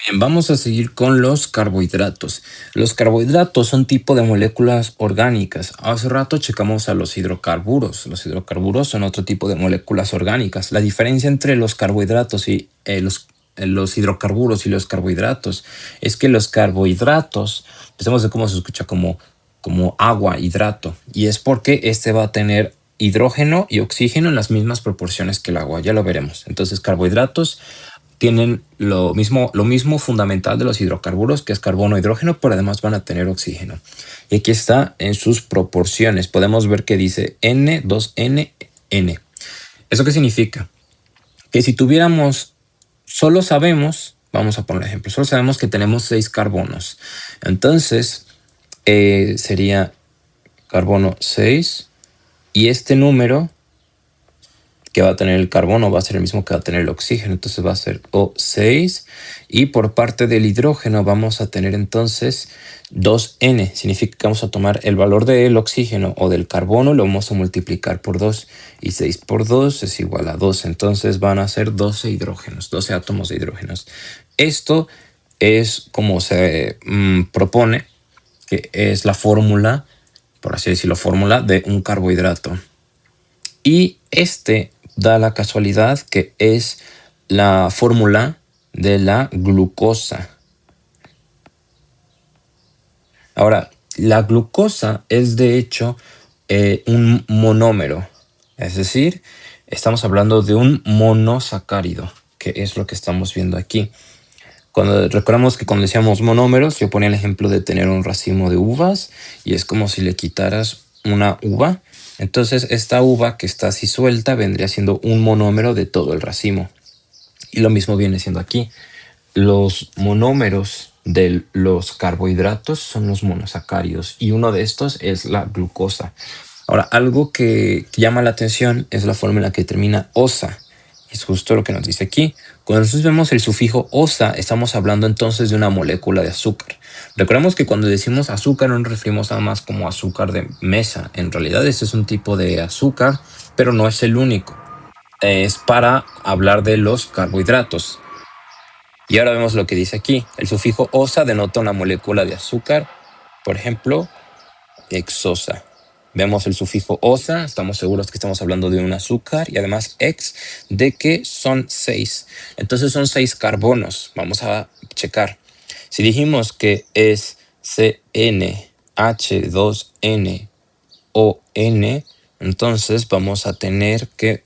Bien, vamos a seguir con los carbohidratos. Los carbohidratos son tipo de moléculas orgánicas. Hace rato checamos a los hidrocarburos. Los hidrocarburos son otro tipo de moléculas orgánicas. La diferencia entre los carbohidratos y los hidrocarburos y los carbohidratos es que los carbohidratos, pensemos de cómo se escucha como agua, hidrato, y es porque este va a tener hidrógeno y oxígeno en las mismas proporciones que el agua. Ya lo veremos. Entonces, carbohidratos tienen lo mismo fundamental de los hidrocarburos, que es carbono e hidrógeno, pero además van a tener oxígeno. Y aquí está en sus proporciones. Podemos ver que dice N, 2N, N. ¿Eso qué significa? Que si tuviéramos, solo sabemos, vamos a poner un ejemplo, solo sabemos que tenemos 6 carbonos. Entonces, sería carbono 6 y este número que va a tener el carbono va a ser el mismo que va a tener el oxígeno, entonces va a ser O6, y por parte del hidrógeno vamos a tener entonces 2N, significa que vamos a tomar el valor del oxígeno o del carbono, lo vamos a multiplicar por 2, y 6 por 2 es igual a 12, entonces van a ser 12 hidrógenos, 12 átomos de hidrógenos. Esto es como se propone, que es la fórmula, por así decirlo, fórmula de un carbohidrato. Y este da la casualidad que es la fórmula de la glucosa. Ahora, la glucosa es de hecho un monómero, es decir, estamos hablando de un monosacárido, que es lo que estamos viendo aquí. Recordamos que cuando decíamos monómeros, yo ponía el ejemplo de tener un racimo de uvas y es como si le quitaras una uva. Entonces esta uva que está así suelta vendría siendo un monómero de todo el racimo. Y lo mismo viene siendo aquí. Los monómeros de los carbohidratos son los monosacáridos y uno de estos es la glucosa. Ahora, algo que llama la atención es la forma en la que termina osa. Es justo lo que nos dice aquí. Cuando nosotros vemos el sufijo osa, estamos hablando entonces de una molécula de azúcar. Recordemos que cuando decimos azúcar no nos referimos nada más como azúcar de mesa. En realidad este es un tipo de azúcar, pero no es el único. Es para hablar de los carbohidratos. Y ahora vemos lo que dice aquí. El sufijo osa denota una molécula de azúcar, por ejemplo, hexosa. Vemos el sufijo osa, estamos seguros que estamos hablando de un azúcar, y además hex, de que son 6. Entonces son 6 carbonos. Vamos a checar. Si dijimos que es CnH2nOn, entonces vamos a tener que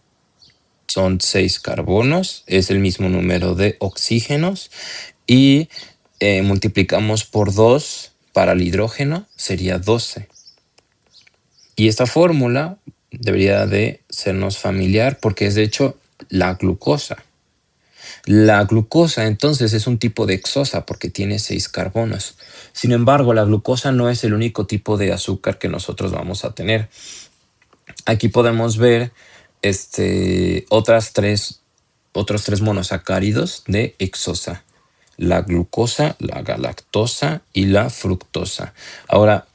son 6 carbonos, es el mismo número de oxígenos, y multiplicamos por 2 para el hidrógeno, sería 12. Y esta fórmula debería de sernos familiar porque es de hecho la glucosa. La glucosa entonces es un tipo de hexosa porque tiene 6 carbonos. Sin embargo, la glucosa no es el único tipo de azúcar que nosotros vamos a tener. Aquí podemos ver otros tres monosacáridos de hexosa: la glucosa, la galactosa y la fructosa. Ahora,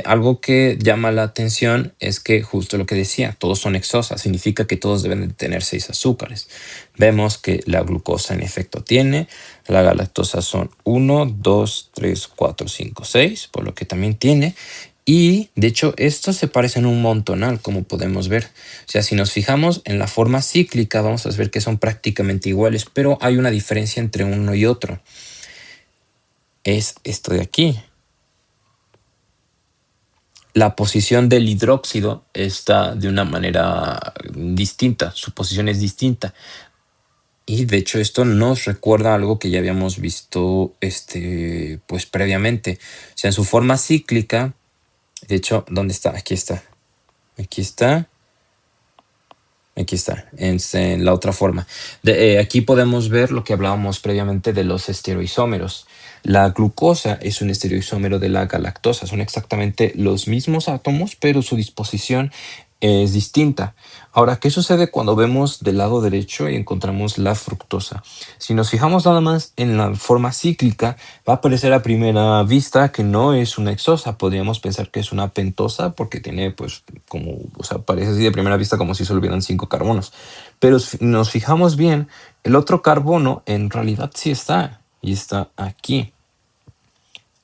algo que llama la atención es que justo lo que decía, todos son hexosas, significa que todos deben de tener 6 azúcares. Vemos que la glucosa en efecto tiene, la galactosa son 1, 2, 3, 4, 5, 6, por lo que también tiene. Y de hecho estos se parecen un montonal, como podemos ver. O sea, si nos fijamos en la forma cíclica vamos a ver que son prácticamente iguales, pero hay una diferencia entre uno y otro. Es esto de aquí. La posición del hidróxido está de una manera distinta, su posición es distinta. Y de hecho esto nos recuerda algo que ya habíamos visto pues previamente. O sea, en su forma cíclica, de hecho, ¿dónde está? Aquí está. Aquí está. Aquí está, en la otra forma. Aquí podemos ver lo que hablábamos previamente de los estereoisómeros. La glucosa es un estereoisómero de la galactosa. Son exactamente los mismos átomos, pero su disposición es distinta. Ahora, ¿qué sucede cuando vemos del lado derecho y encontramos la fructosa? Si nos fijamos nada más en la forma cíclica, va a parecer a primera vista que no es una hexosa. Podríamos pensar que es una pentosa porque tiene, pues, como, o sea, parece así de primera vista como si solo hubieran 5 carbonos. Pero si nos fijamos bien, el otro carbono en realidad sí está. y está aquí.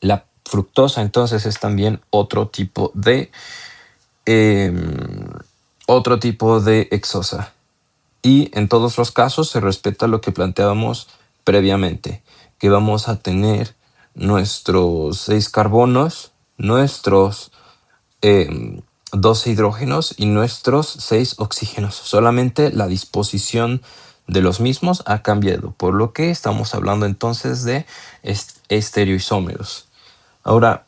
La fructosa entonces es también otro tipo de hexosa. Y en todos los casos se respeta lo que planteábamos previamente, que vamos a tener nuestros 6 carbonos, nuestros 12 hidrógenos y nuestros 6 oxígenos. Solamente la disposición de los mismos ha cambiado, por lo que estamos hablando entonces de estereoisómeros. Ahora,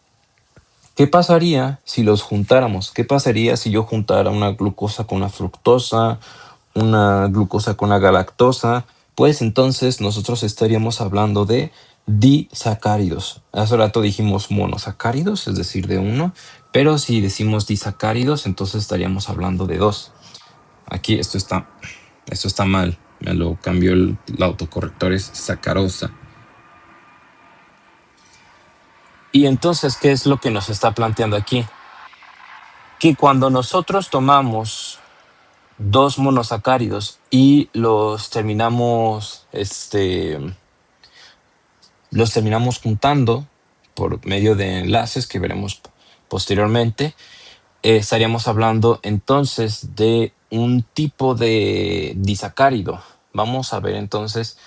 ¿qué pasaría si los juntáramos? ¿Qué pasaría si yo juntara una glucosa con una fructosa, una glucosa con la galactosa? Pues entonces nosotros estaríamos hablando de disacáridos. Hace rato dijimos monosacáridos, es decir, de uno, pero si decimos disacáridos, entonces estaríamos hablando de dos. Aquí esto está mal. Me lo cambió el autocorrector, es sacarosa. Y entonces, ¿qué es lo que nos está planteando aquí? Que cuando nosotros tomamos dos monosacáridos y los terminamos juntando por medio de enlaces que veremos posteriormente, estaríamos hablando entonces de un tipo de disacárido. Vamos a ver entonces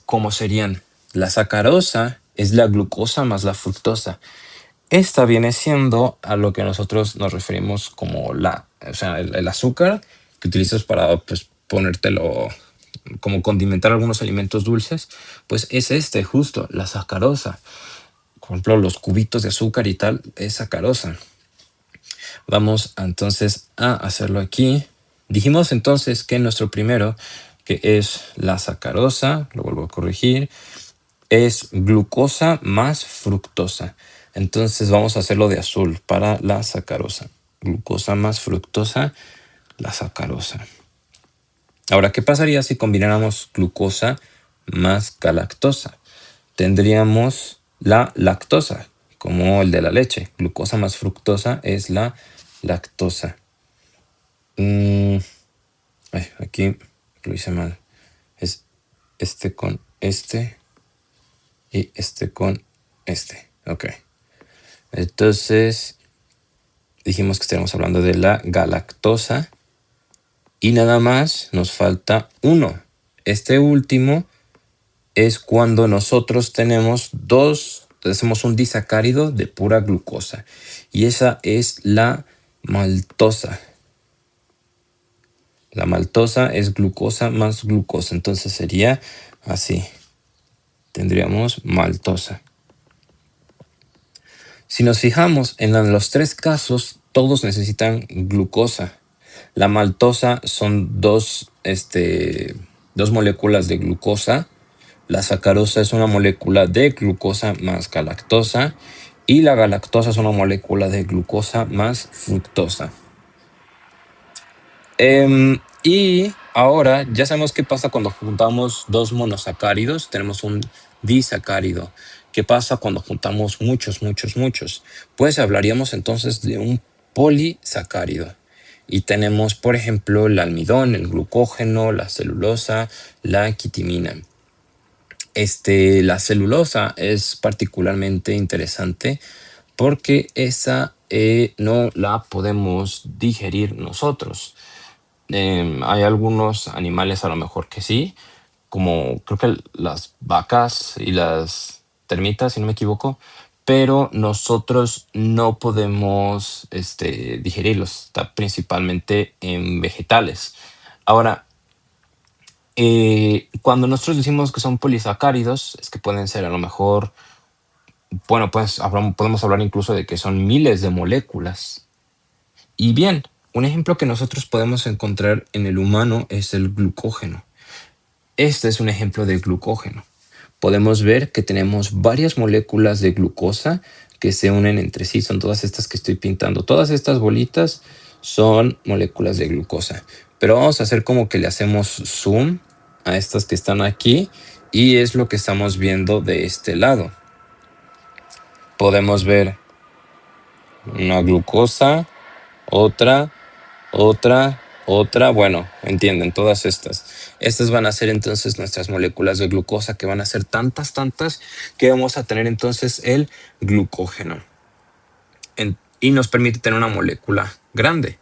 cómo serían. La sacarosa es la glucosa más la fructosa. Esta viene siendo a lo que nosotros nos referimos como el azúcar que utilizas para pues, ponértelo, como condimentar algunos alimentos dulces, pues es justo, la sacarosa. Por ejemplo, los cubitos de azúcar y tal, es sacarosa. Vamos entonces a hacerlo aquí. Dijimos entonces que nuestro primero, que es la sacarosa, lo vuelvo a corregir, es glucosa más fructosa. Entonces vamos a hacerlo de azul para la sacarosa. Glucosa más fructosa, la sacarosa. Ahora, ¿qué pasaría si combináramos glucosa más galactosa? Tendríamos la lactosa, como el de la leche. Glucosa más fructosa es la lactosa. Aquí lo hice mal. Es este con este y este con este. Ok. Entonces, dijimos que estaríamos hablando de la galactosa. Y nada más nos falta uno. Este último es cuando nosotros hacemos un disacárido de pura glucosa. Y esa es la maltosa. La maltosa es glucosa más glucosa. Entonces sería así. Tendríamos maltosa. Si nos fijamos en los 3 casos, todos necesitan glucosa. La maltosa son dos moléculas de glucosa. La sacarosa es una molécula de glucosa más galactosa. Y la galactosa es una molécula de glucosa más fructosa. Y ahora ya sabemos qué pasa cuando juntamos dos monosacáridos. Tenemos un disacárido. ¿Qué pasa cuando juntamos muchos, muchos, muchos? Pues hablaríamos entonces de un polisacárido. Y tenemos, por ejemplo, el almidón, el glucógeno, la celulosa, la quitimina. La celulosa es particularmente interesante porque esa no la podemos digerir nosotros. Hay algunos animales a lo mejor que sí, como creo que las vacas y las termitas, si no me equivoco, pero nosotros no podemos digerirlos, está principalmente en vegetales. Ahora, cuando nosotros decimos que son polisacáridos, es que pueden ser a lo mejor, bueno, pues podemos hablar incluso de que son miles de moléculas. Y bien, un ejemplo que nosotros podemos encontrar en el humano es el glucógeno. Este es un ejemplo de glucógeno. Podemos ver que tenemos varias moléculas de glucosa que se unen entre sí. Son todas estas que estoy pintando. Todas estas bolitas son moléculas de glucosa. Pero vamos a hacer como que le hacemos zoom a estas que están aquí y es lo que estamos viendo de este lado. Podemos ver una glucosa, otra, bueno, entienden, todas estas. Estas van a ser entonces nuestras moléculas de glucosa, que van a ser tantas, que vamos a tener entonces el glucógeno. Y nos permite tener una molécula grande.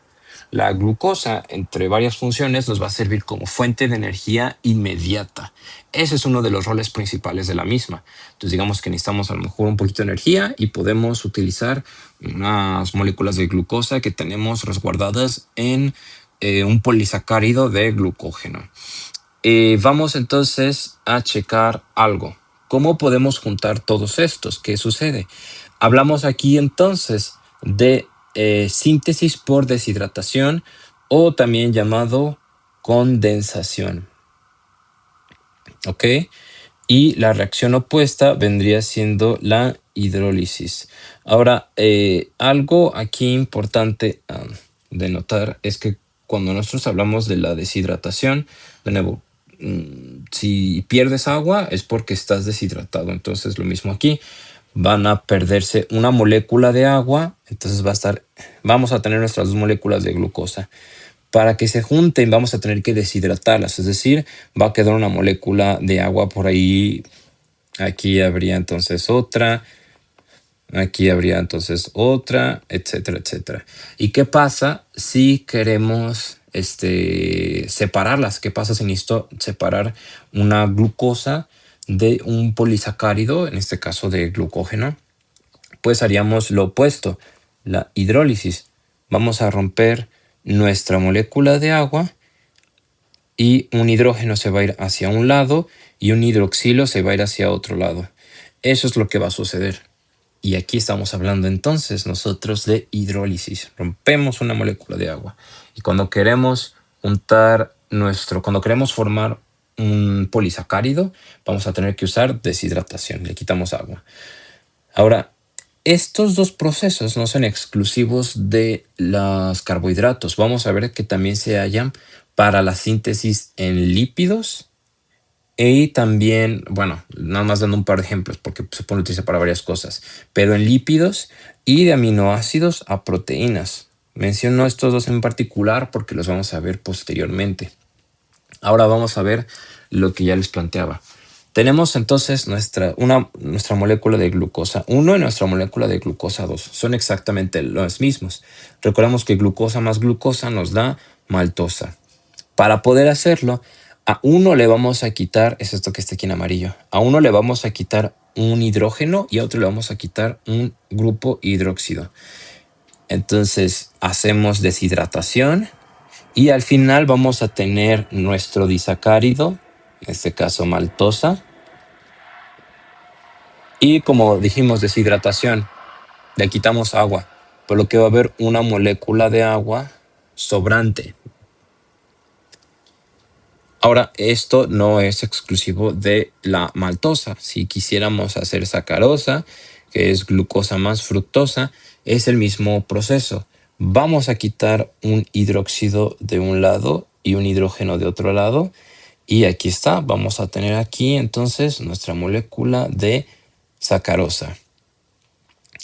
La glucosa, entre varias funciones, nos va a servir como fuente de energía inmediata. Ese es uno de los roles principales de la misma. Entonces, digamos que necesitamos a lo mejor un poquito de energía y podemos utilizar unas moléculas de glucosa que tenemos resguardadas en un polisacárido de glucógeno. Vamos entonces a checar algo. ¿Cómo podemos juntar todos estos? ¿Qué sucede? Hablamos aquí entonces de síntesis por deshidratación, o también llamado condensación. ¿Ok? Y la reacción opuesta vendría siendo la hidrólisis. Ahora, algo aquí importante de notar es que cuando nosotros hablamos de la deshidratación, de nuevo, si pierdes agua es porque estás deshidratado. Entonces, lo mismo aquí. Van a perderse una molécula de agua, entonces vamos a tener nuestras dos moléculas de glucosa. Para que se junten vamos a tener que deshidratarlas, es decir, va a quedar una molécula de agua por ahí. Aquí habría entonces otra, aquí habría entonces otra, etcétera, etcétera. ¿Y qué pasa si queremos separarlas? ¿Qué pasa si necesito separar una glucosa de un polisacárido, en este caso de glucógeno? Pues haríamos lo opuesto, la hidrólisis. Vamos a romper nuestra molécula de agua y un hidrógeno se va a ir hacia un lado y un hidroxilo se va a ir hacia otro lado. Eso es lo que va a suceder. Y aquí estamos hablando entonces nosotros de hidrólisis. Rompemos una molécula de agua. Y cuando queremos cuando queremos formar un polisacárido, vamos a tener que usar deshidratación. Le quitamos agua. Ahora, estos dos procesos no son exclusivos de los carbohidratos. Vamos a ver que también se hallan para la síntesis en lípidos y también, bueno, nada más dando un par de ejemplos porque se puede utilizar para varias cosas, pero en lípidos y de aminoácidos a proteínas. Menciono estos dos en particular porque los vamos a ver posteriormente. Ahora vamos a ver lo que ya les planteaba. Tenemos entonces nuestra molécula de glucosa 1 y nuestra molécula de glucosa 2. Son exactamente los mismos. Recordemos que glucosa más glucosa nos da maltosa. Para poder hacerlo, a uno le vamos a quitar, es esto que está aquí en amarillo, a uno le vamos a quitar un hidrógeno y a otro le vamos a quitar un grupo hidróxido. Entonces hacemos deshidratación y al final vamos a tener nuestro disacárido, en este caso maltosa. Y como dijimos, deshidratación, le quitamos agua, por lo que va a haber una molécula de agua sobrante. Ahora, esto no es exclusivo de la maltosa. Si quisiéramos hacer sacarosa, que es glucosa más fructosa, es el mismo proceso. Vamos a quitar un hidróxido de un lado y un hidrógeno de otro lado. Y aquí está, vamos a tener aquí entonces nuestra molécula de sacarosa.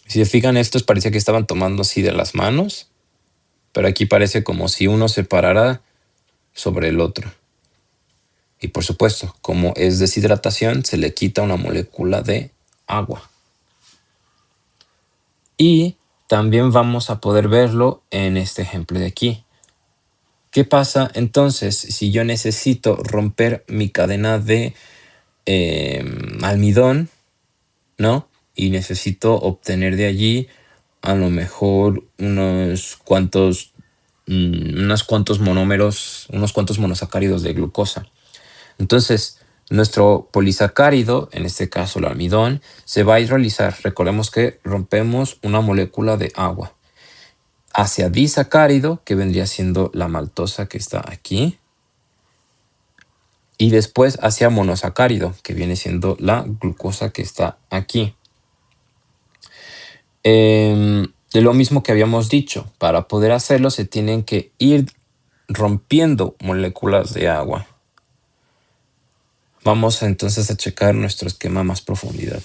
Si se fijan, estos parecía que estaban tomando así de las manos, pero aquí parece como si uno se parara sobre el otro. Y por supuesto, como es deshidratación, se le quita una molécula de agua. Y también vamos a poder verlo en este ejemplo de aquí. ¿Qué pasa entonces si yo necesito romper mi cadena de almidón, ¿no? Y necesito obtener de allí a lo mejor unos cuantos monómeros, unos cuantos monosacáridos de glucosa. Entonces, nuestro polisacárido, en este caso el almidón, se va a hidrolizar. Recordemos que rompemos una molécula de agua hacia disacárido, que vendría siendo la maltosa que está aquí, y después hacia monosacárido, que viene siendo la glucosa que está aquí. De lo mismo que habíamos dicho, para poder hacerlo se tienen que ir rompiendo moléculas de agua. Vamos entonces a checar nuestro esquema a más profundidad.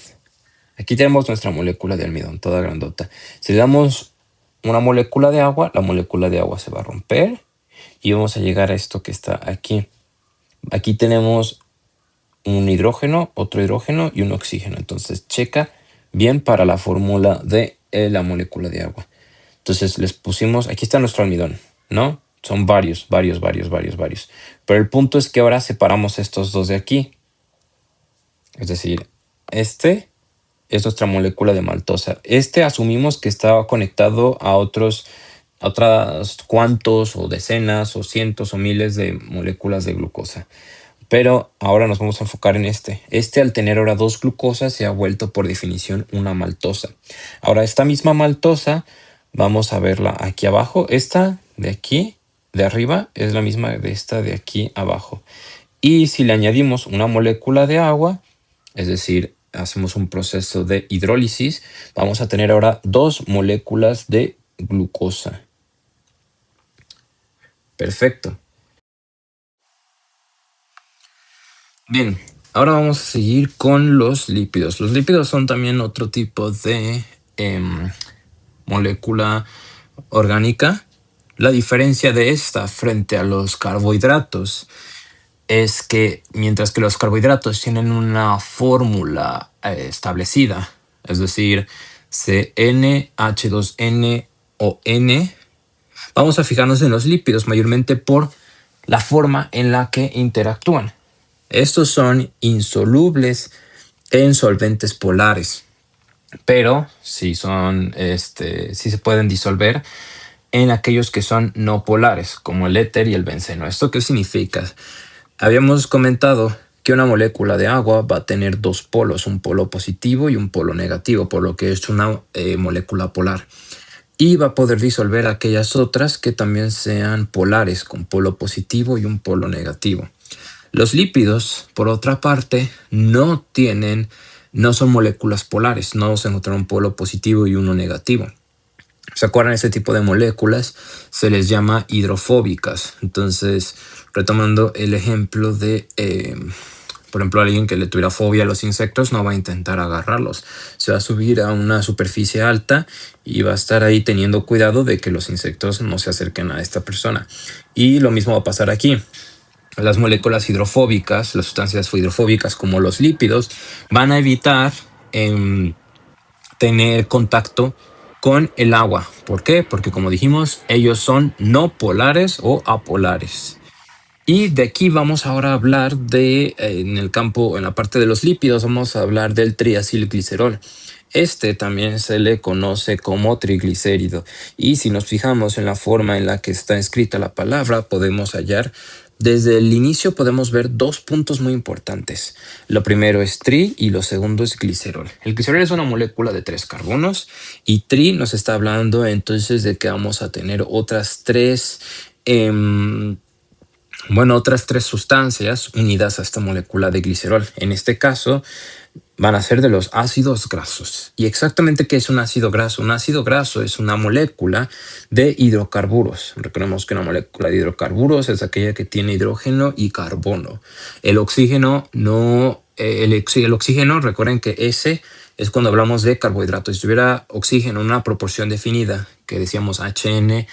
Aquí tenemos nuestra molécula de almidón, toda grandota. Si le damos una molécula de agua, la molécula de agua se va a romper y vamos a llegar a esto que está aquí. Aquí tenemos un hidrógeno, otro hidrógeno y un oxígeno. Entonces checa bien para la fórmula de la molécula de agua. Entonces les pusimos, aquí está nuestro almidón, ¿no? Son varios. Pero el punto es que ahora separamos estos dos de aquí. Es decir, este es nuestra molécula de maltosa. Asumimos que estaba conectado a otros cuantos o decenas o cientos o miles de moléculas de glucosa. Pero ahora nos vamos a enfocar en este. Al tener ahora dos glucosas se ha vuelto por definición una maltosa. Ahora esta misma maltosa vamos a verla aquí abajo. Esta de aquí, de arriba, es la misma de esta de aquí abajo. Y si le añadimos una molécula de agua, es decir, hacemos un proceso de hidrólisis, vamos a tener ahora dos moléculas de glucosa. Perfecto. Bien, ahora vamos a seguir con los lípidos. Los lípidos son también otro tipo de molécula orgánica. La diferencia de esta frente a los carbohidratos es que mientras que los carbohidratos tienen una fórmula establecida, es decir, CN, H2N o N, vamos a fijarnos en los lípidos mayormente por la forma en la que interactúan. Estos son insolubles en solventes polares, pero sí se pueden disolver en aquellos que son no polares, como el éter y el benceno. ¿Esto qué significa? Habíamos comentado que una molécula de agua va a tener dos polos, un polo positivo y un polo negativo, por lo que es una molécula polar. Y va a poder disolver aquellas otras que también sean polares, con polo positivo y un polo negativo. Los lípidos, por otra parte, no son moléculas polares, no vamos a encontrar un polo positivo y uno negativo. ¿Se acuerdan? Este tipo de moléculas se les llama hidrofóbicas. Entonces, retomando el ejemplo de, por ejemplo, alguien que le tuviera fobia a los insectos no va a intentar agarrarlos. Se va a subir a una superficie alta y va a estar ahí teniendo cuidado de que los insectos no se acerquen a esta persona. Y lo mismo va a pasar aquí. Las moléculas hidrofóbicas, las sustancias hidrofóbicas como los lípidos, van a evitar tener contacto con el agua. ¿Por qué? Porque como dijimos, ellos son no polares o apolares. Y de aquí vamos ahora a hablar en la parte de los lípidos, vamos a hablar del triacilglicerol. También se le conoce como triglicérido. Y si nos fijamos en la forma en la que está escrita la palabra, podemos hallar, desde el inicio podemos ver dos puntos muy importantes. Lo primero es tri y lo segundo es glicerol. El glicerol es una molécula de 3 carbonos y tri nos está hablando entonces de que vamos a tener otras tres sustancias unidas a esta molécula de glicerol. En este caso, van a ser de los ácidos grasos. ¿Y exactamente qué es un ácido graso? Un ácido graso es una molécula de hidrocarburos. Recordemos que una molécula de hidrocarburos es aquella que tiene hidrógeno y carbono. El oxígeno no... el oxígeno, recuerden que ese es cuando hablamos de carbohidratos. Si tuviera oxígeno en una proporción definida, que decíamos CN,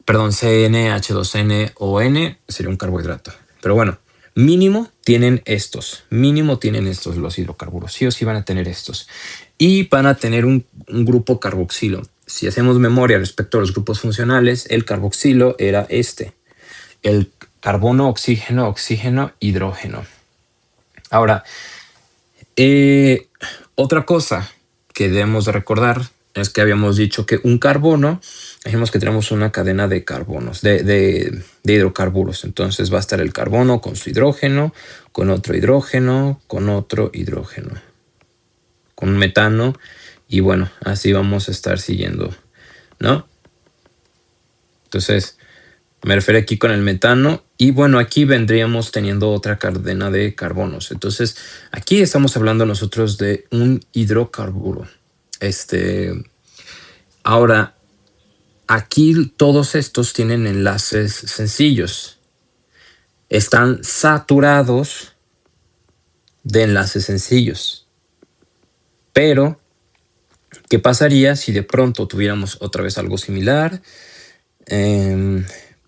H2N o N, sería un carbohidrato. Pero bueno, mínimo tienen estos los hidrocarburos. Sí o sí van a tener estos. Y van a tener un grupo carboxilo. Si hacemos memoria respecto a los grupos funcionales, el carboxilo era el carbono, oxígeno, oxígeno, hidrógeno. Ahora, otra cosa que debemos de recordar es que habíamos dicho que un carbono, dijimos que tenemos una cadena de carbonos, de hidrocarburos. Entonces va a estar el carbono con su hidrógeno, con otro hidrógeno, con otro hidrógeno, con un metano, y bueno, así vamos a estar siguiendo, ¿no? Entonces, me refiero aquí con el metano, y bueno, aquí vendríamos teniendo otra cadena de carbonos. Entonces, aquí estamos hablando nosotros de un hidrocarburo. Ahora, aquí todos estos tienen enlaces sencillos. Están saturados de enlaces sencillos. Pero, ¿qué pasaría si de pronto tuviéramos otra vez algo similar?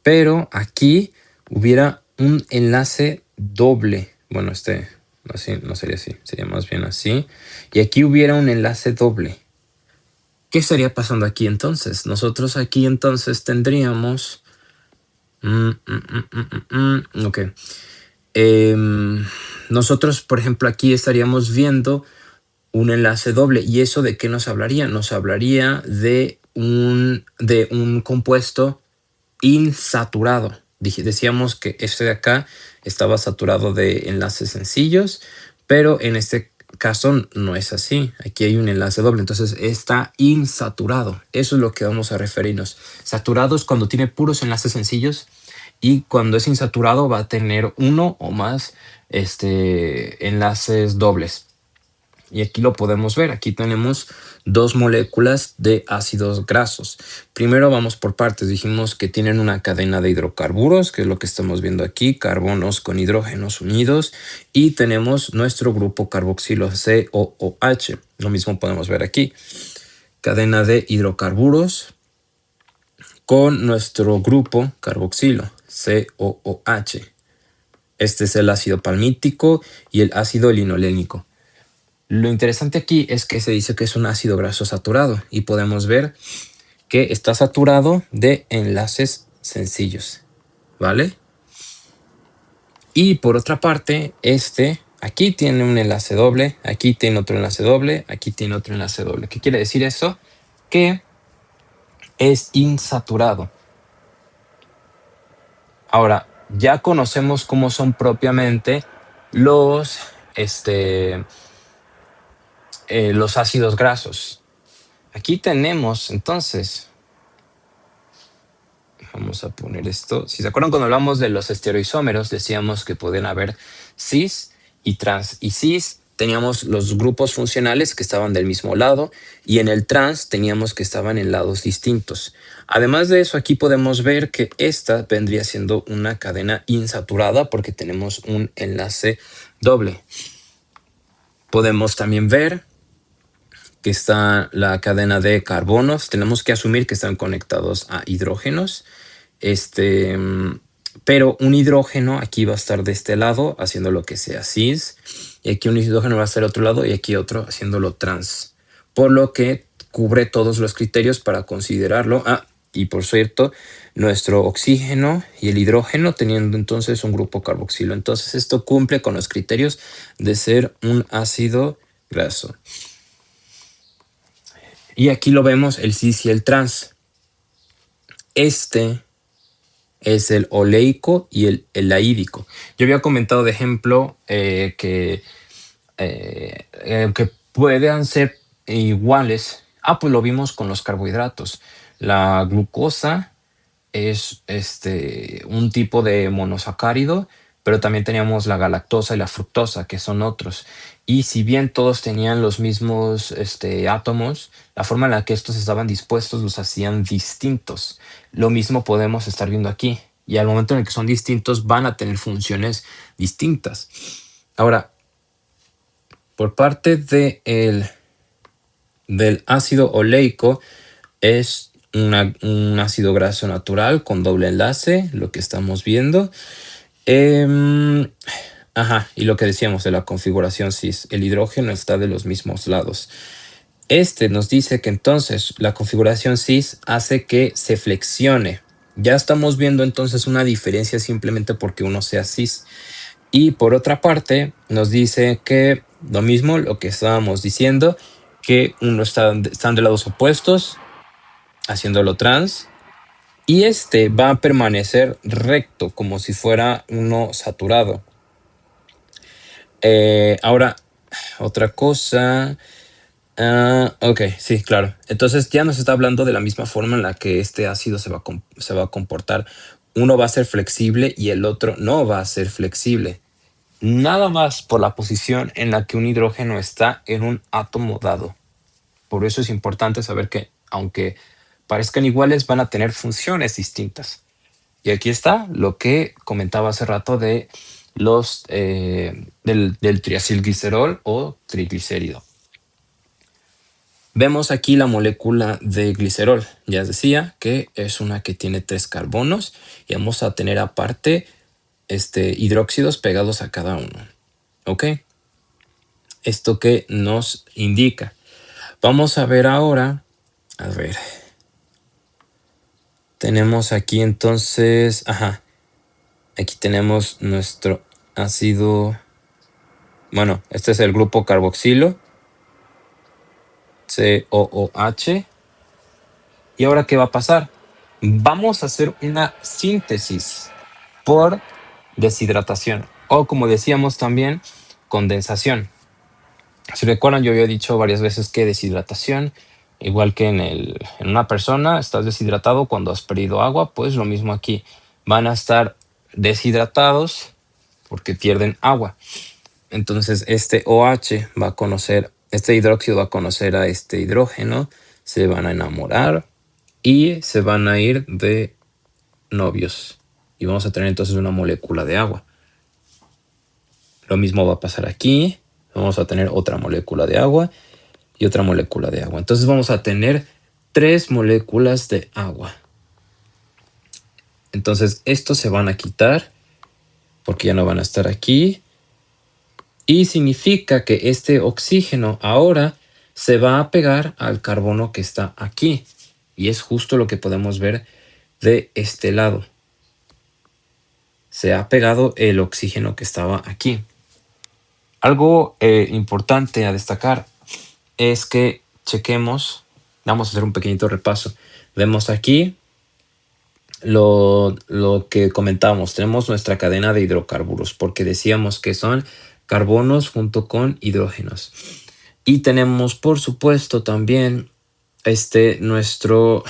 Pero aquí hubiera un enlace doble. Bueno, así, no sería así, sería más bien así. Y aquí hubiera un enlace doble. ¿Qué estaría pasando aquí entonces? Nosotros aquí entonces tendríamos... ok. Nosotros, por ejemplo, aquí estaríamos viendo un enlace doble. ¿Y eso de qué nos hablaría? Nos hablaría de un compuesto insaturado. Decíamos que este de acá estaba saturado de enlaces sencillos, pero en este caso no es así. Aquí hay un enlace doble, entonces está insaturado. Eso es lo que vamos a referirnos. Saturado es cuando tiene puros enlaces sencillos, y cuando es insaturado va a tener uno o más enlaces dobles. Y aquí lo podemos ver. Aquí tenemos dos moléculas de ácidos grasos. Primero vamos por partes. Dijimos que tienen una cadena de hidrocarburos, que es lo que estamos viendo aquí, carbonos con hidrógenos unidos. Y tenemos nuestro grupo carboxilo COOH. Lo mismo podemos ver aquí. Cadena de hidrocarburos con nuestro grupo carboxilo COOH. Este es el ácido palmítico y el ácido linolénico. Lo interesante aquí es que se dice que es un ácido graso saturado y podemos ver que está saturado de enlaces sencillos, ¿vale? Y por otra parte, aquí tiene un enlace doble, aquí tiene otro enlace doble, aquí tiene otro enlace doble. ¿Qué quiere decir eso? Que es insaturado. Ahora, ya conocemos cómo son propiamente los ácidos grasos. Aquí tenemos entonces, vamos a poner esto. Si se acuerdan, cuando hablamos de los estereoisómeros, decíamos que pueden haber cis y trans. Y cis teníamos los grupos funcionales que estaban del mismo lado, y en el trans teníamos que estaban en lados distintos. Además de eso, aquí podemos ver que esta vendría siendo una cadena insaturada porque tenemos un enlace doble. Podemos también ver que está la cadena de carbonos. Tenemos que asumir que están conectados a hidrógenos. Pero un hidrógeno aquí va a estar de este lado haciendo lo que sea cis, y aquí un hidrógeno va a estar al otro lado y aquí otro haciéndolo trans, por lo que cubre todos los criterios para considerarlo. Y por cierto, nuestro oxígeno y el hidrógeno teniendo entonces un grupo carboxilo. Entonces esto cumple con los criterios de ser un ácido graso. Y aquí lo vemos, el cis y el trans. Este es el oleico y el laídico. Yo había comentado de ejemplo que puedan ser iguales. Pues lo vimos con los carbohidratos. La glucosa es un tipo de monosacárido, pero también teníamos la galactosa y la fructosa, que son otros. Y si bien todos tenían los mismos átomos, la forma en la que estos estaban dispuestos los hacían distintos. Lo mismo podemos estar viendo aquí. Y al momento en el que son distintos, van a tener funciones distintas. Ahora, por parte del ácido oleico, es un ácido graso natural con doble enlace, lo que estamos viendo. Y lo que decíamos de la configuración cis, el hidrógeno está de los mismos lados. Nos dice que entonces la configuración cis hace que se flexione. Ya estamos viendo entonces una diferencia simplemente porque uno sea cis. Y por otra parte, nos dice que lo mismo, lo que estábamos diciendo, que están de lados opuestos, haciéndolo trans, y va a permanecer recto, como si fuera uno saturado. Ahora, otra cosa. Ok, sí, claro. Entonces ya nos está hablando de la misma forma en la que este ácido se va a comportar. Uno va a ser flexible y el otro no va a ser flexible. Nada más por la posición en la que un hidrógeno está en un átomo dado. Por eso es importante saber que, aunque parezcan iguales, van a tener funciones distintas. Y aquí está lo que comentaba hace rato de del triacilglicerol o triglicérido. Vemos aquí la molécula de glicerol. Ya decía que es una que tiene 3 carbonos, y vamos a tener aparte hidróxidos pegados a cada uno. ¿Ok? ¿Esto qué nos indica? Vamos a ver ahora. A ver. Tenemos aquí entonces. Ajá. Aquí tenemos nuestro ácido. Bueno, este es el grupo carboxilo. COOH. ¿Y ahora qué va a pasar? Vamos a hacer una síntesis por deshidratación. O como decíamos también, condensación. Si recuerdan, yo había dicho varias veces que deshidratación, igual que en una persona, estás deshidratado cuando has perdido agua, pues lo mismo aquí. Van a estar deshidratados porque pierden agua. Entonces este OH va a conocer, este hidróxido va a conocer a este hidrógeno, se van a enamorar y se van a ir de novios. Y vamos a tener entonces una molécula de agua. Lo mismo va a pasar aquí. Vamos a tener otra molécula de agua y otra molécula de agua. Entonces vamos a tener 3 moléculas de agua. Entonces estos se van a quitar porque ya no van a estar aquí. Y significa que este oxígeno ahora se va a pegar al carbono que está aquí. Y es justo lo que podemos ver de este lado. Se ha pegado el oxígeno que estaba aquí. Algo importante a destacar es que chequemos, vamos a hacer un pequeñito repaso. Vemos aquí lo que comentábamos, tenemos nuestra cadena de hidrocarburos, porque decíamos que son carbonos junto con hidrógenos. Y tenemos, por supuesto, también nuestro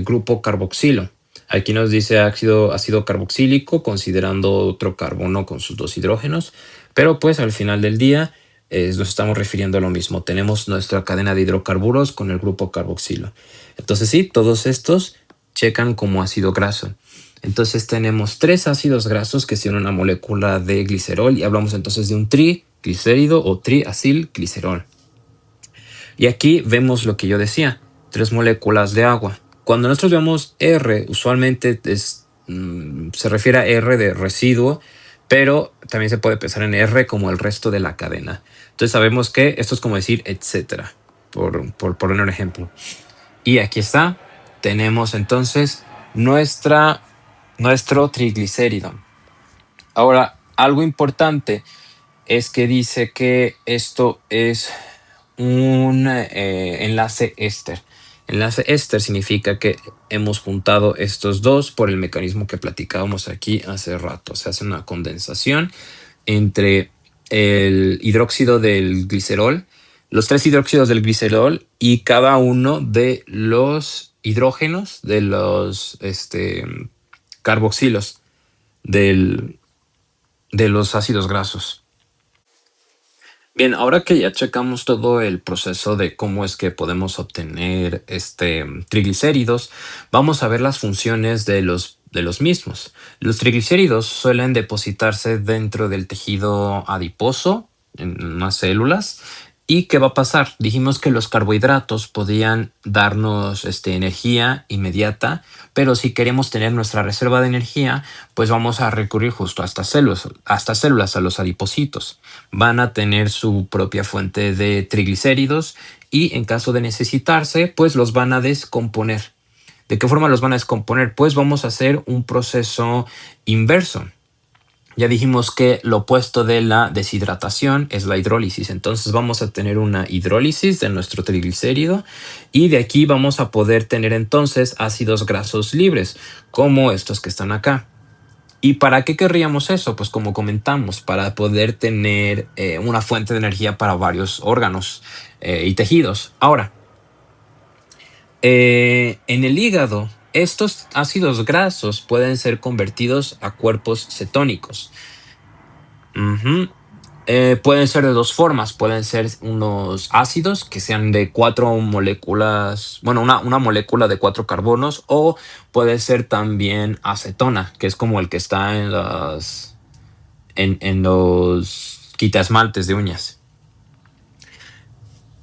grupo carboxilo. Aquí nos dice ácido carboxílico, considerando otro carbono con sus 2 hidrógenos, pero pues al final del día nos estamos refiriendo a lo mismo. Tenemos nuestra cadena de hidrocarburos con el grupo carboxilo. Entonces sí, todos estos checan como ácido graso. Entonces tenemos 3 ácidos grasos que son una molécula de glicerol y hablamos entonces de un triglicérido o triacilglicerol. Y aquí vemos lo que yo decía, 3 moléculas de agua. Cuando nosotros vemos R, usualmente se refiere a R de residuo, pero también se puede pensar en R como el resto de la cadena. Entonces sabemos que esto es como decir etcétera, por poner un ejemplo. Y aquí está, tenemos entonces nuestro triglicérido. Ahora, algo importante es que dice que esto es un enlace éster. Enlace éster significa que hemos juntado estos dos por el mecanismo que platicábamos aquí hace rato. Se hace una condensación entre el hidróxido del glicerol, los 3 hidróxidos del glicerol y cada uno de los hidrógenos de los carboxilos de los ácidos grasos. Bien, ahora que ya checamos todo el proceso de cómo es que podemos obtener triglicéridos, vamos a ver las funciones de los mismos. Los triglicéridos suelen depositarse dentro del tejido adiposo, en unas células. ¿Y qué va a pasar? Dijimos que los carbohidratos podían darnos energía inmediata, pero si queremos tener nuestra reserva de energía, pues vamos a recurrir justo a estas células, a los adipocitos. Van a tener su propia fuente de triglicéridos y en caso de necesitarse, pues los van a descomponer. ¿De qué forma los van a descomponer? Pues vamos a hacer un proceso inverso. Ya dijimos que lo opuesto de la deshidratación es la hidrólisis. Entonces vamos a tener una hidrólisis de nuestro triglicérido y de aquí vamos a poder tener entonces ácidos grasos libres, como estos que están acá. ¿Y para qué querríamos eso? Pues como comentamos, para poder tener una fuente de energía para varios órganos y tejidos. Ahora, en el hígado, estos ácidos grasos pueden ser convertidos a cuerpos cetónicos. Pueden ser de 2 formas. Pueden ser unos ácidos que sean de 4 moléculas, bueno, una molécula de 4 carbonos, o puede ser también acetona, que es como el que está en los quitasmaltes de uñas.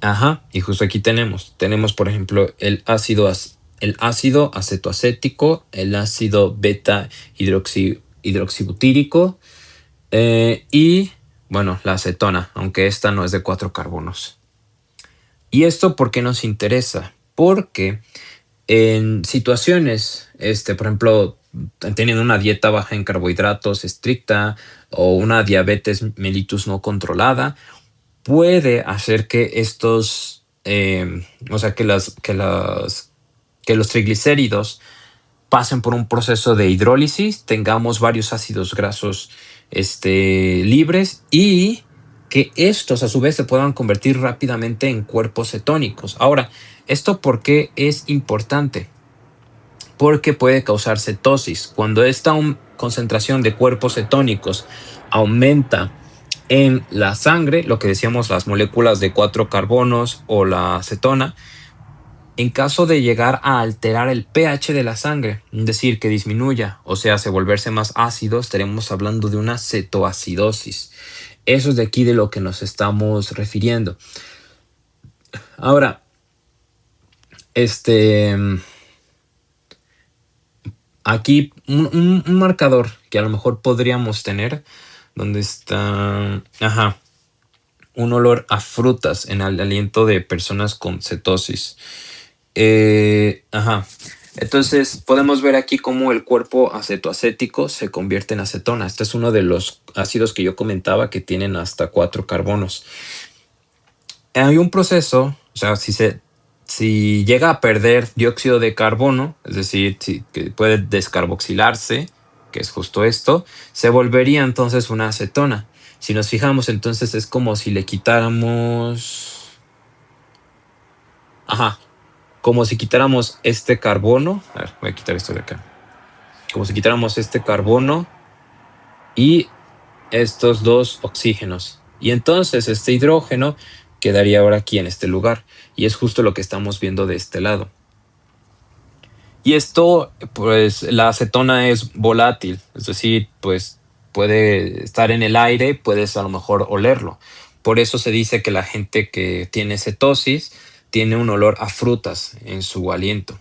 Ajá, y justo aquí tenemos, por ejemplo, el ácido acetoacético, el ácido beta hidroxibutírico y, bueno, la acetona, aunque esta no es de 4 carbonos. ¿Y esto por qué nos interesa? Porque en situaciones, por ejemplo, teniendo una dieta baja en carbohidratos estricta o una diabetes mellitus no controlada, puede hacer que estos, o sea, que los triglicéridos pasen por un proceso de hidrólisis, tengamos varios ácidos grasos libres y que estos a su vez se puedan convertir rápidamente en cuerpos cetónicos. Ahora, ¿esto por qué es importante? Porque puede causar cetosis. Cuando esta concentración de cuerpos cetónicos aumenta en la sangre, lo que decíamos, las moléculas de 4 carbonos o la acetona, en caso de llegar a alterar el pH de la sangre, es decir, que disminuya, o sea, se volverse más ácido, estaremos hablando de una cetoacidosis. Eso es de aquí de lo que nos estamos refiriendo. Ahora, aquí un marcador que a lo mejor podríamos tener, donde está, un olor a frutas en el aliento de personas con cetosis. Entonces podemos ver aquí cómo el cuerpo acetoacético se convierte en acetona. Este es uno de los ácidos que yo comentaba que tienen hasta 4 carbonos. Hay un proceso, o sea, si llega a perder dióxido de carbono, es decir, que puede descarboxilarse, que es justo esto, se volvería entonces una acetona. Si nos fijamos, entonces es como si le quitáramos... como si quitáramos este carbono. A ver, voy a quitar esto de acá. Como si quitáramos este carbono y estos dos oxígenos. Y entonces este hidrógeno quedaría ahora aquí en este lugar. Y es justo lo que estamos viendo de este lado. Y esto, pues la acetona es volátil, es decir, pues puede estar en el aire, puedes a lo mejor olerlo. Por eso se dice que la gente que tiene cetosis tiene un olor a frutas en su aliento.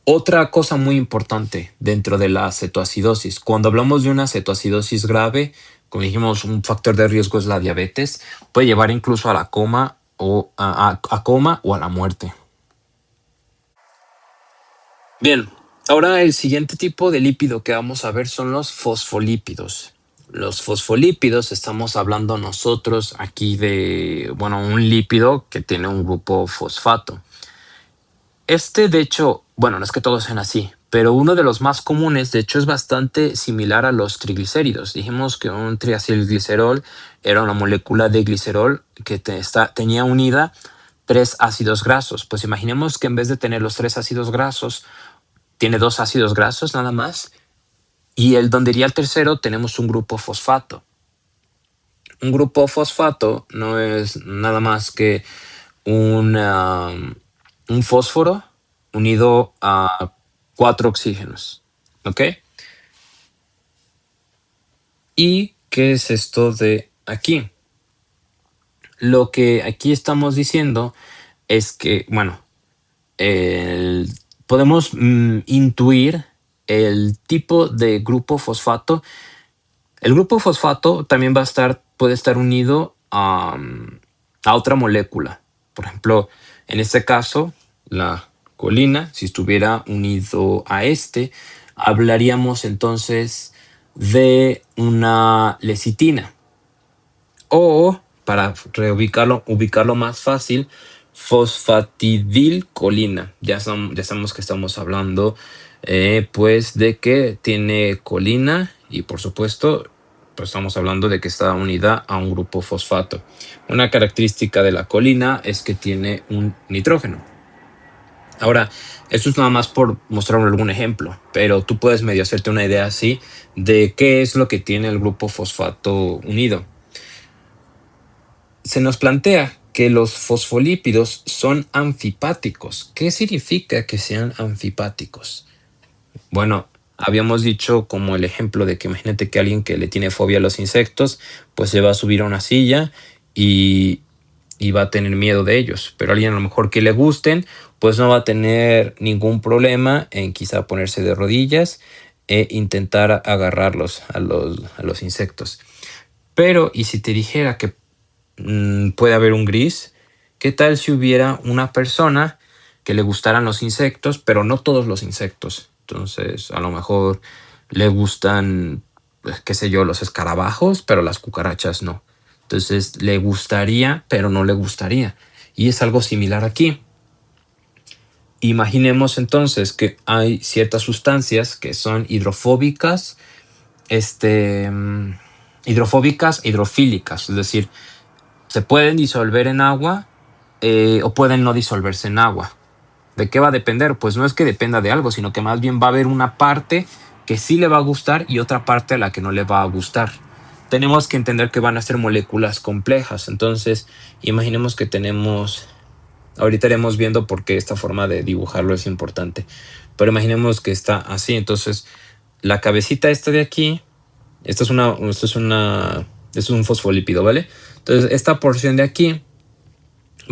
Otra cosa muy importante dentro de la cetoacidosis, cuando hablamos de una cetoacidosis grave, como dijimos, un factor de riesgo es la diabetes, puede llevar incluso a la coma o a coma o a la muerte. Bien, ahora el siguiente tipo de lípido que vamos a ver son los fosfolípidos. Los fosfolípidos, estamos hablando nosotros aquí de, bueno, un lípido que tiene un grupo fosfato. De hecho, bueno, no es que todos sean así, pero uno de los más comunes, de hecho, es bastante similar a los triglicéridos. Dijimos que un triacilglicerol era una molécula de glicerol que tenía unida 3 ácidos grasos. Pues imaginemos que en vez de tener los 3 ácidos grasos, tiene 2 ácidos grasos nada más. Y donde iría el tercero tenemos un grupo fosfato. Un grupo fosfato no es nada más que un fósforo unido a 4 oxígenos. ¿Ok? ¿Y qué es esto de aquí? Lo que aquí estamos diciendo es que, bueno, podemos intuir el tipo de grupo fosfato. El grupo fosfato también puede estar unido a otra molécula. Por ejemplo, en este caso, la colina, si estuviera unido a hablaríamos entonces de una lecitina. O, para ubicarlo más fácil, fosfatidilcolina. Ya sabemos que estamos hablando pues de que tiene colina y por supuesto pues estamos hablando de que está unida a un grupo fosfato. Una característica de la colina es que tiene un nitrógeno. Ahora, esto es nada más por mostrar algún ejemplo, pero tú puedes medio hacerte una idea así de qué es lo que tiene el grupo fosfato unido. Se nos plantea que los fosfolípidos son anfipáticos. ¿Qué significa que sean anfipáticos? Bueno, habíamos dicho como el ejemplo de que imagínate que alguien que le tiene fobia a los insectos, pues se va a subir a una silla y va a tener miedo de ellos. Pero alguien a lo mejor que le gusten, pues no va a tener ningún problema en quizá ponerse de rodillas e intentar agarrarlos a los insectos. Pero, ¿y si te dijera que puede haber un gris? ¿Qué tal si hubiera una persona que le gustaran los insectos, pero no todos los insectos? Entonces, a lo mejor le gustan, pues, qué sé yo, los escarabajos, pero las cucarachas no. Entonces, le gustaría, pero no le gustaría. Y es algo similar aquí. Imaginemos entonces que hay ciertas sustancias que son hidrofóbicas, este, mm, hidrofóbicas e hidrofílicas, es decir, se pueden disolver en agua o pueden no disolverse en agua. ¿De qué va a depender? Pues no es que dependa de algo, sino que más bien va a haber una parte que sí le va a gustar y otra parte a la que no le va a gustar. Tenemos que entender que van a ser moléculas complejas. Entonces, imaginemos que tenemos, ahorita iremos viendo por qué esta forma de dibujarlo es importante, pero imaginemos que está así. Entonces, la cabecita esta de aquí, esto es un fosfolípido, ¿vale? Entonces, esta porción de aquí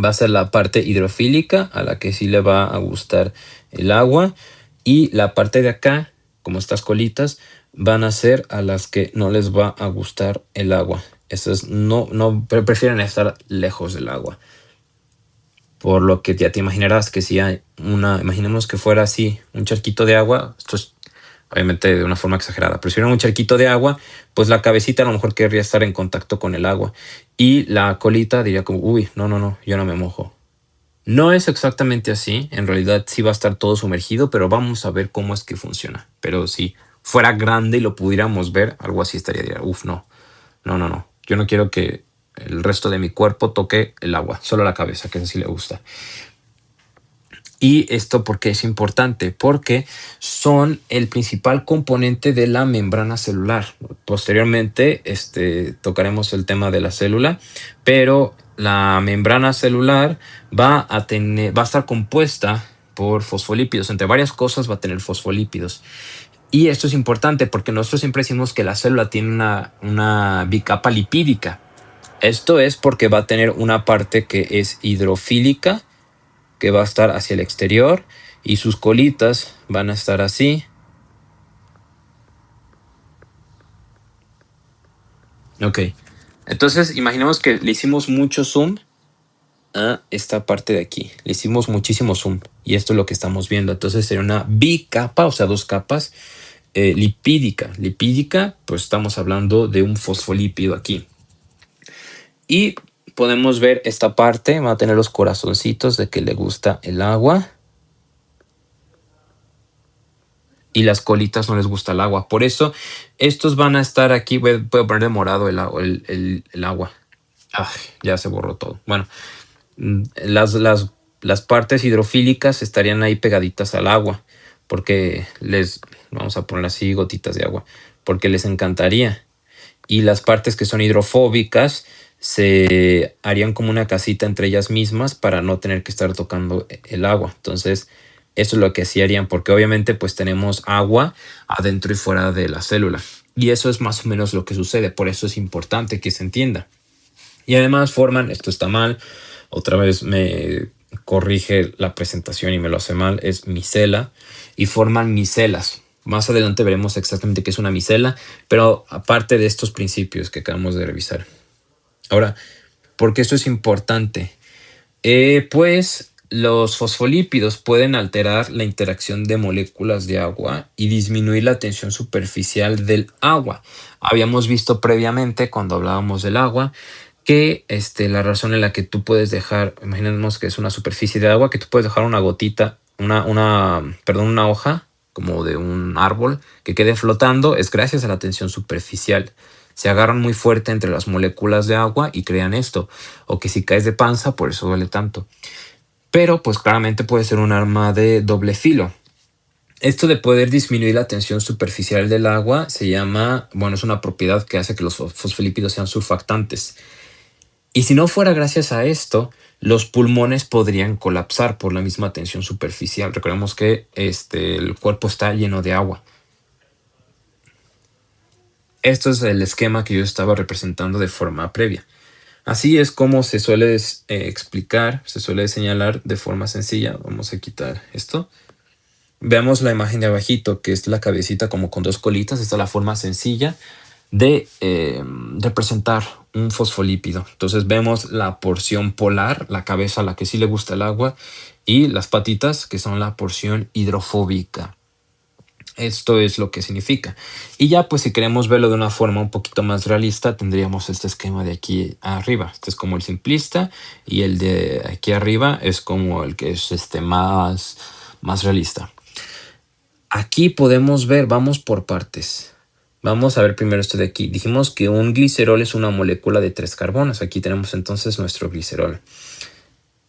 va a ser la parte hidrofílica, a la que sí le va a gustar el agua, y la parte de acá, como estas colitas, van a ser a las que no les va a gustar el agua. Estas prefieren estar lejos del agua. Por lo que ya te imaginarás que si hay imaginemos que fuera así, un charquito de agua, esto es obviamente de una forma exagerada, pero si hubiera un charquito de agua, pues la cabecita a lo mejor querría estar en contacto con el agua y la colita diría como, uy, no, yo no me mojo. No es exactamente así, en realidad sí va a estar todo sumergido, pero vamos a ver cómo es que funciona. Pero si fuera grande y lo pudiéramos ver, algo así estaría, diría, uf, no. Yo no quiero que el resto de mi cuerpo toque el agua, solo la cabeza, que eso sí le gusta. ¿Y esto por qué es importante? Porque son el principal componente de la membrana celular. Posteriormente tocaremos el tema de la célula, pero la membrana celular va a estar compuesta por fosfolípidos. Entre varias cosas va a tener fosfolípidos. Y esto es importante porque nosotros siempre decimos que la célula tiene una bicapa lipídica. Esto es porque va a tener una parte que es hidrofílica, que va a estar hacia el exterior, y sus colitas van a estar así. Ok, entonces imaginemos que le hicimos mucho zoom a esta parte de aquí. Le hicimos muchísimo zoom y esto es lo que estamos viendo. Entonces sería una bicapa, o sea, dos capas lipídica. Lipídica, pues estamos hablando de un fosfolípido aquí. Y podemos ver esta parte, va a tener los corazoncitos de que le gusta el agua. Y las colitas no les gusta el agua. Por eso estos van a estar aquí. Voy a poner de morado el agua. Ay, ya se borró todo. Bueno, las partes hidrofílicas estarían ahí pegaditas al agua. Porque vamos a poner así gotitas de agua. Porque les encantaría. Y las partes que son hidrofóbicas se harían como una casita entre ellas mismas para no tener que estar tocando el agua. Entonces, eso es lo que sí harían, porque obviamente pues tenemos agua adentro y fuera de la célula. Y eso es más o menos lo que sucede, por eso es importante que se entienda. Y además forman, esto está mal, otra vez me corrige la presentación y me lo hace mal, es micela, y forman micelas. Más adelante veremos exactamente qué es una micela, pero aparte de estos principios que acabamos de revisar. Ahora, ¿por qué esto es importante? Pues los fosfolípidos pueden alterar la interacción de moléculas de agua y disminuir la tensión superficial del agua. Habíamos visto previamente, cuando hablábamos del agua, que la razón en la que tú puedes dejar, imaginemos que es una superficie de agua, que tú puedes dejar una gotita, una hoja como de un árbol que quede flotando, es gracias a la tensión superficial. Se agarran muy fuerte entre las moléculas de agua y crean esto. O que si caes de panza, por eso duele tanto. Pero pues claramente puede ser un arma de doble filo. Esto de poder disminuir la tensión superficial del agua se llama, bueno, es una propiedad que hace que los fosfolípidos sean surfactantes. Y si no fuera gracias a esto, los pulmones podrían colapsar por la misma tensión superficial. Recordemos que el cuerpo está lleno de agua. Esto es el esquema que yo estaba representando de forma previa. Así es como se suele explicar, se suele señalar de forma sencilla. Vamos a quitar esto. Veamos la imagen de abajito, que es la cabecita como con dos colitas. Esta es la forma sencilla de representar un fosfolípido. Entonces vemos la porción polar, la cabeza a la que sí le gusta el agua, y las patitas que son la porción hidrofóbica. Esto es lo que significa. Y ya pues si queremos verlo de una forma un poquito más realista, tendríamos este esquema de aquí arriba. Este es como el simplista y el de aquí arriba es como el que es más realista. Aquí podemos ver, vamos por partes. Vamos a ver primero esto de aquí. Dijimos que un glicerol es una molécula de 3 carbonos. Aquí tenemos entonces nuestro glicerol.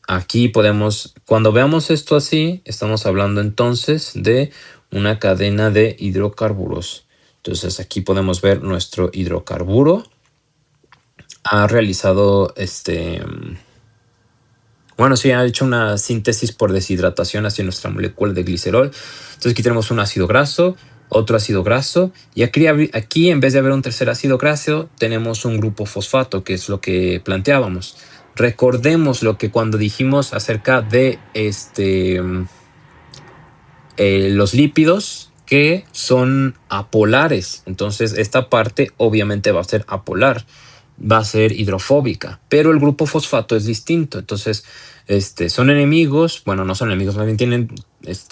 Aquí podemos, cuando veamos esto así, estamos hablando entonces de una cadena de hidrocarburos. Entonces aquí podemos ver nuestro hidrocarburo. Ha realizado bueno, sí, ha hecho una síntesis por deshidratación hacia nuestra molécula de glicerol. Entonces aquí tenemos un ácido graso, otro ácido graso, y aquí en vez de haber un tercer ácido graso, tenemos un grupo fosfato, que es lo que planteábamos. Recordemos lo que cuando dijimos acerca de los lípidos que son apolares. Entonces esta parte obviamente va a ser apolar, va a ser hidrofóbica, pero el grupo fosfato es distinto. Entonces son enemigos, bueno, no son enemigos, más bien tienen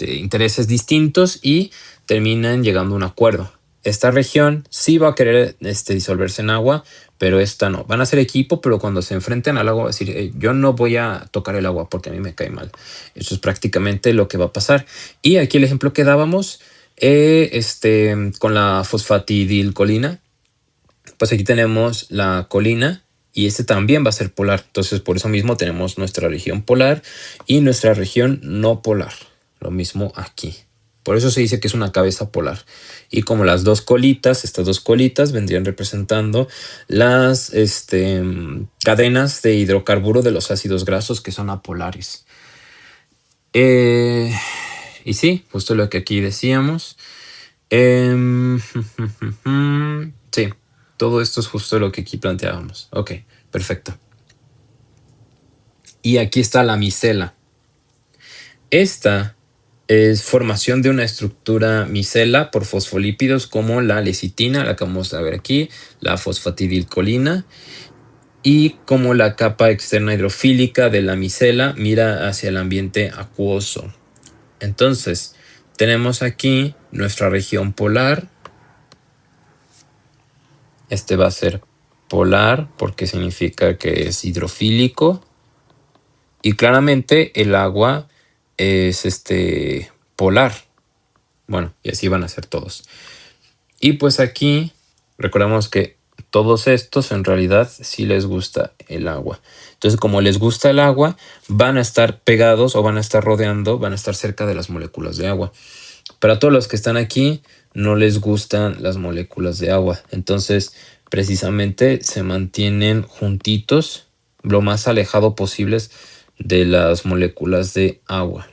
intereses distintos y terminan llegando a un acuerdo. Esta región sí va a querer disolverse en agua, pero esta no. Van a ser equipo, pero cuando se enfrenten al agua va a decir, yo no voy a tocar el agua porque a mí me cae mal. Eso es prácticamente lo que va a pasar. Y aquí el ejemplo que dábamos, con la fosfatidilcolina, pues aquí tenemos la colina y este también va a ser polar. Entonces por eso mismo tenemos nuestra región polar y nuestra región no polar. Lo mismo aquí. Por eso se dice que es una cabeza polar. Y como las dos colitas, estas dos colitas vendrían representando las cadenas de hidrocarburo de los ácidos grasos que son apolares. Y sí, justo lo que aquí decíamos. Sí, todo esto es justo lo que aquí planteábamos. Ok, perfecto. Y aquí está la micela. Esta es formación de una estructura micela por fosfolípidos como la lecitina, la que vamos a ver aquí, la fosfatidilcolina, y como la capa externa hidrofílica de la micela mira hacia el ambiente acuoso. Entonces, tenemos aquí nuestra región polar. Este va a ser polar porque significa que es hidrofílico. Y claramente el agua es polar. Bueno, y así van a ser todos. Y pues aquí recordamos que todos estos en realidad sí les gusta el agua. Entonces, como les gusta el agua, van a estar pegados o van a estar rodeando, van a estar cerca de las moléculas de agua. Pero a todos los que están aquí no les gustan las moléculas de agua. Entonces, precisamente se mantienen juntitos, lo más alejado posibles de las moléculas de agua.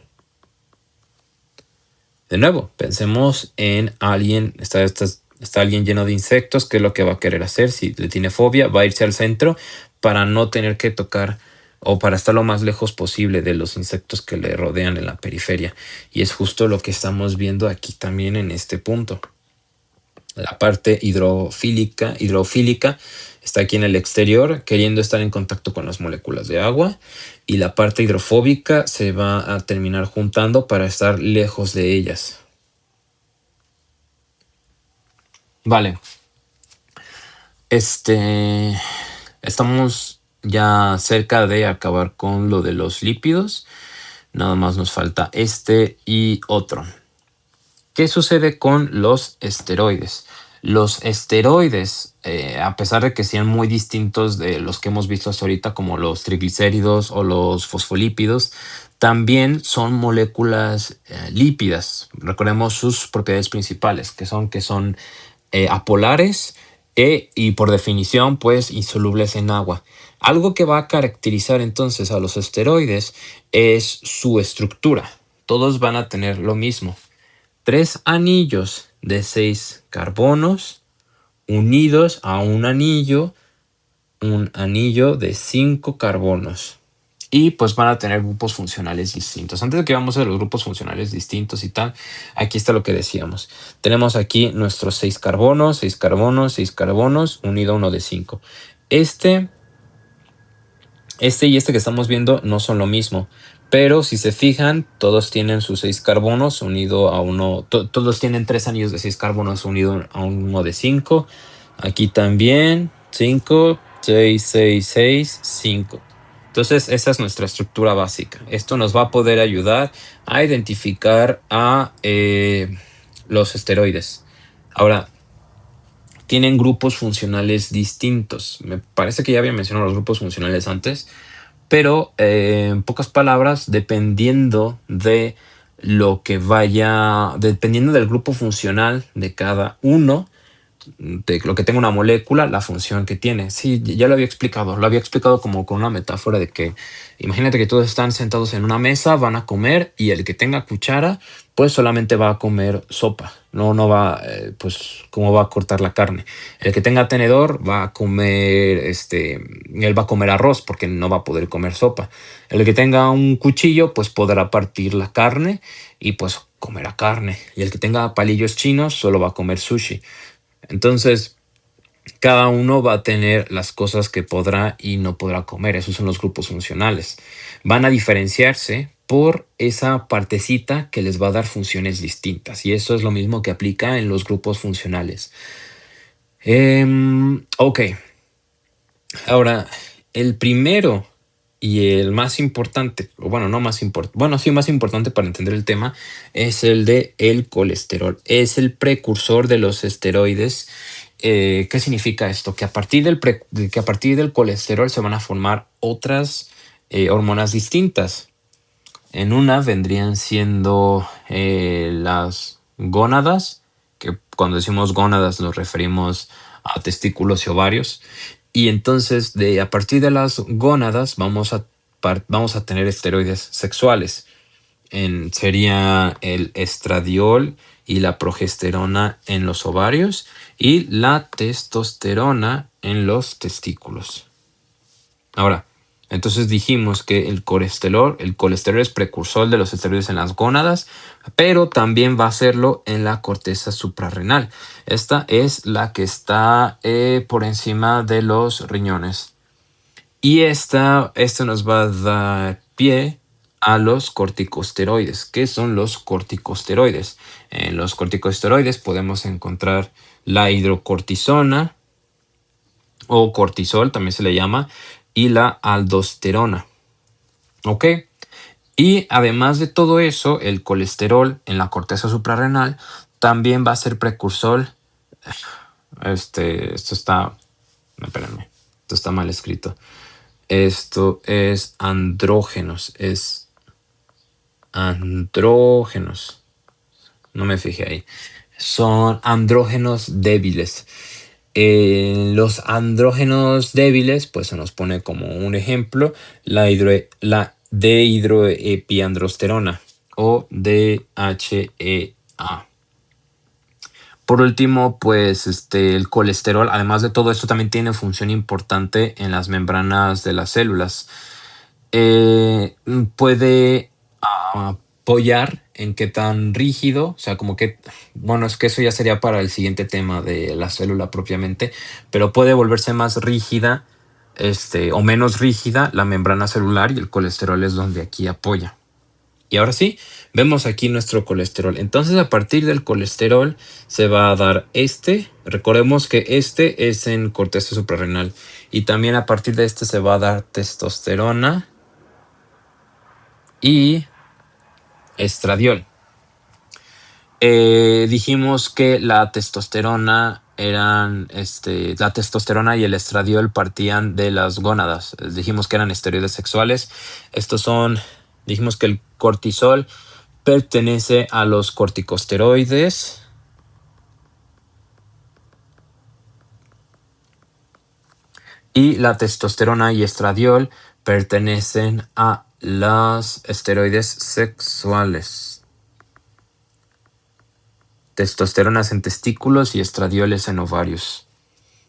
De nuevo, pensemos en alguien, está alguien lleno de insectos, ¿qué es lo que va a querer hacer? Si le tiene fobia, va a irse al centro para no tener que tocar o para estar lo más lejos posible de los insectos que le rodean en la periferia. Y es justo lo que estamos viendo aquí también en este punto. La parte hidrofílica está aquí en el exterior, queriendo estar en contacto con las moléculas de agua, y la parte hidrofóbica se va a terminar juntando para estar lejos de ellas. Vale. Estamos ya cerca de acabar con lo de los lípidos. Nada más nos falta este y otro. ¿Qué sucede con los esteroides? Los esteroides, a pesar de que sean muy distintos de los que hemos visto hasta ahorita, como los triglicéridos o los fosfolípidos, también son moléculas lípidas. Recordemos sus propiedades principales, que son apolares y por definición, pues, insolubles en agua. Algo que va a caracterizar entonces a los esteroides es su estructura. Todos van a tener lo mismo. 3 anillos de 6 carbonos unidos a un anillo de 5 carbonos. y pues van a tener grupos funcionales distintos. Antes de que vamos a los grupos funcionales distintos y tal, aquí está lo que decíamos. Tenemos aquí nuestros 6 carbonos, 6 carbonos, 6 carbonos, unido a uno de 5. Este y este que estamos viendo no son lo mismo, pero si se fijan, todos tienen sus 6 carbonos unido a uno, todos tienen 3 anillos de 6 carbonos unido a uno de 5. Aquí también 5, 6, 6, 6, 5. Entonces esa es nuestra estructura básica. Esto nos va a poder ayudar a identificar a los esteroides. Ahora, tienen grupos funcionales distintos. Me parece que ya había mencionado los grupos funcionales antes, pero en pocas palabras, dependiendo de lo que vaya, dependiendo del grupo funcional de cada uno, de lo que tenga una molécula, la función que tiene. Sí, ya lo había explicado como con una metáfora de que imagínate que todos están sentados en una mesa, van a comer y el que tenga cuchara, pues solamente va a comer sopa, no va, pues, cómo va a cortar la carne. El que tenga tenedor va a comer, él va a comer arroz porque no va a poder comer sopa. El que tenga un cuchillo, pues podrá partir la carne y pues comerá carne. Y el que tenga palillos chinos solo va a comer sushi. Entonces, cada uno va a tener las cosas que podrá y no podrá comer. Esos son los grupos funcionales. Van a diferenciarse por esa partecita que les va a dar funciones distintas. Y eso es lo mismo que aplica en los grupos funcionales. Ok. Ahora, el primero y el más importante, o bueno, no más importante, bueno, sí más importante para entender el tema, es el de el colesterol. Es el precursor de los esteroides. ¿Qué significa esto? Que a partir que a partir del colesterol se van a formar otras hormonas distintas. En una vendrían siendo las gónadas, que cuando decimos gónadas nos referimos a testículos y ovarios. Y entonces a partir de las gónadas vamos a tener esteroides sexuales. Sería el estradiol y la progesterona en los ovarios y la testosterona en los testículos. Ahora, entonces dijimos que el colesterol es precursor de los esteroides en las gónadas, pero también va a hacerlo en la corteza suprarrenal. Esta es la que está por encima de los riñones. Y esto nos va a dar pie a los corticosteroides. ¿Qué son los corticosteroides? En los corticosteroides podemos encontrar la hidrocortisona o cortisol, también se le llama, y la aldosterona. ¿Ok? Y además de todo eso, el colesterol en la corteza suprarrenal también va a ser precursor. Esto está. Espérenme. Esto está mal escrito. Esto es andrógenos. Es andrógenos. No me fijé ahí. Son andrógenos débiles. Los andrógenos débiles, pues se nos pone como un ejemplo la dehidroepiandrosterona o DHEA. Por último, pues el colesterol, además de todo esto, también tiene función importante en las membranas de las células. Puede apoyar en qué tan rígido, o sea, como que, bueno, es que eso ya sería para el siguiente tema de la célula propiamente, pero puede volverse más rígida, o menos rígida la membrana celular y el colesterol es donde aquí apoya. Y ahora sí, vemos aquí nuestro colesterol. Entonces, a partir del colesterol se va a dar recordemos que este es en corteza suprarrenal y también a partir de este se va a dar testosterona y estradiol. Dijimos que la testosterona la testosterona y el estradiol partían de las gónadas. Dijimos que eran esteroides sexuales. Dijimos que el cortisol pertenece a los corticosteroides. Y la testosterona y estradiol pertenecen a los esteroides sexuales. Testosteronas en testículos y estradioles en ovarios.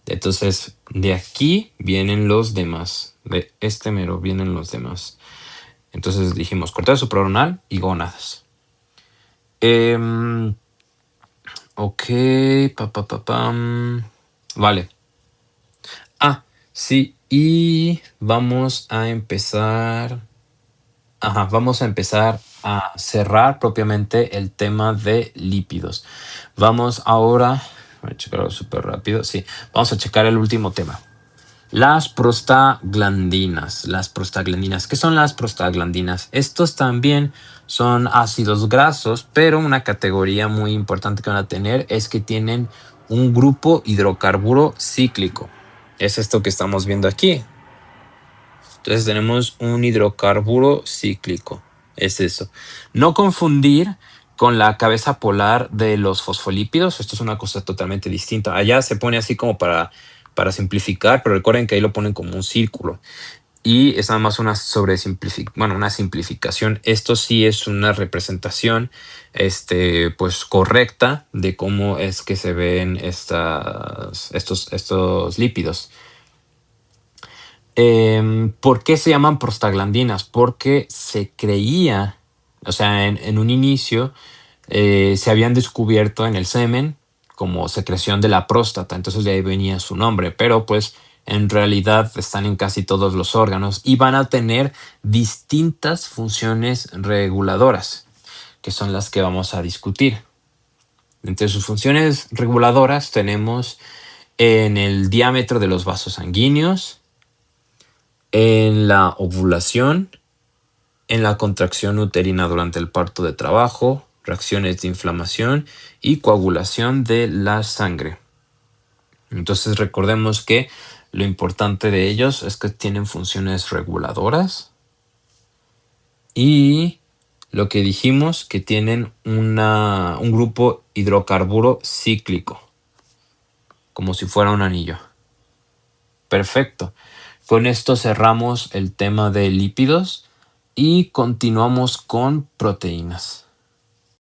Entonces, de aquí vienen los demás. De este mero vienen los demás. Entonces dijimos corteza suprarrenal y gónadas. Em, ok, vale. Ah, sí, y vamos a empezar. Ajá, vamos a empezar a cerrar propiamente el tema de lípidos. Vamos ahora, voy a checarlo súper rápido. Sí, vamos a checar el último tema. Las prostaglandinas. Las prostaglandinas. ¿Qué son las prostaglandinas? Estos también son ácidos grasos, pero una categoría muy importante que van a tener es que tienen un grupo hidrocarburo cíclico. Es esto que estamos viendo aquí. Entonces tenemos un hidrocarburo cíclico. Es eso. No confundir con la cabeza polar de los fosfolípidos. Esto es una cosa totalmente distinta. Allá se pone así como para simplificar, pero recuerden que ahí lo ponen como un círculo. Y es nada más una una simplificación. Esto sí es una representación pues correcta de cómo es que se ven estos lípidos. ¿Por qué se llaman prostaglandinas? Porque se creía, o sea, en un inicio se habían descubierto en el semen como secreción de la próstata, entonces de ahí venía su nombre, pero pues en realidad están en casi todos los órganos y van a tener distintas funciones reguladoras, que son las que vamos a discutir. Entre sus funciones reguladoras tenemos en el diámetro de los vasos sanguíneos, en la ovulación, en la contracción uterina durante el parto de trabajo, reacciones de inflamación y coagulación de la sangre. Entonces recordemos que lo importante de ellos es que tienen funciones reguladoras y lo que dijimos que tienen un grupo hidrocarburo cíclico, como si fuera un anillo. Perfecto. Con esto cerramos el tema de lípidos y continuamos con proteínas.